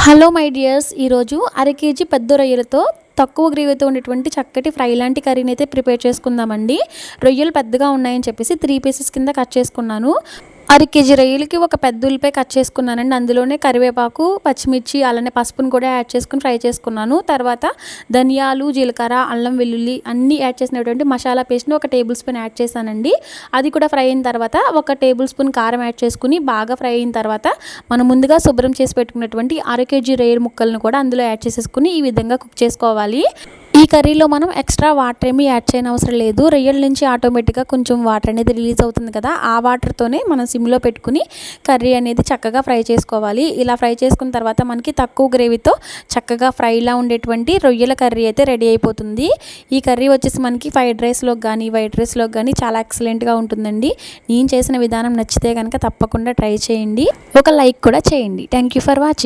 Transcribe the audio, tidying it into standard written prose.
Hello my dears, ఈరోజు అర KG పెద్ద రొయ్యలతో తక్కువ గ్రేవీతో ఉండేటువంటి చక్కటి ఫ్రై లాంటి కర్రీని అయితే ప్రిపేర్ చేసుకుందామండి. రొయ్యలు పెద్దగా ఉన్నాయని చెప్పేసి 3 పీసెస్ కింద కట్ చేసుకున్నాను. అర కేజీ రొయ్యలకి ఒక పెద్ద ఉల్లిపాయ కట్ చేసుకున్నానండి. అందులోనే కరివేపాకు, పచ్చిమిర్చి, అలానే పసుపును కూడా యాడ్ చేసుకుని ఫ్రై చేసుకున్నాను. తర్వాత ధనియాలు, జీలకర్ర, అల్లం వెల్లుల్లి అన్నీ యాడ్ చేసినటువంటి మసాలా పేస్ట్ని ఒక టేబుల్ స్పూన్ యాడ్ చేశానండి. అది కూడా ఫ్రై అయిన తర్వాత ఒక టేబుల్ స్పూన్ కారం యాడ్ చేసుకుని బాగా ఫ్రై అయిన తర్వాత మనం ముందుగా శుభ్రం చేసి పెట్టుకున్నటువంటి అర కేజీ రొయ్యల ముక్కలను కూడా అందులో యాడ్ చేసేసుకుని ఈ విధంగా కుక్ చేసుకోవాలి. ఈ కర్రీలో మనం ఎక్స్ట్రా వాటర్ ఏమీ యాడ్ చేయని అవసరం లేదు. రొయ్యల నుంచి ఆటోమేటిక్గా కొంచెం వాటర్ అనేది రిలీజ్ అవుతుంది కదా, ఆ వాటర్తోనే మనం సిమ్లో పెట్టుకుని కర్రీ అనేది చక్కగా ఫ్రై చేసుకోవాలి. ఇలా ఫ్రై చేసుకున్న తర్వాత మనకి తక్కువ గ్రేవీతో చక్కగా ఫ్రైలా ఉండేటువంటి రొయ్యల కర్రీ అయితే రెడీ అయిపోతుంది. ఈ కర్రీ వచ్చేసి మనకి ఫ్రైడ్ రైస్లోకి కానీ వైట్ రైస్లోకి కానీ చాలా ఎక్సలెంట్గా ఉంటుందండి. నేను చేసిన విధానం నచ్చితే కనుక తప్పకుండా ట్రై చేయండి. ఒక లైక్ కూడా చేయండి. Thank you for watching.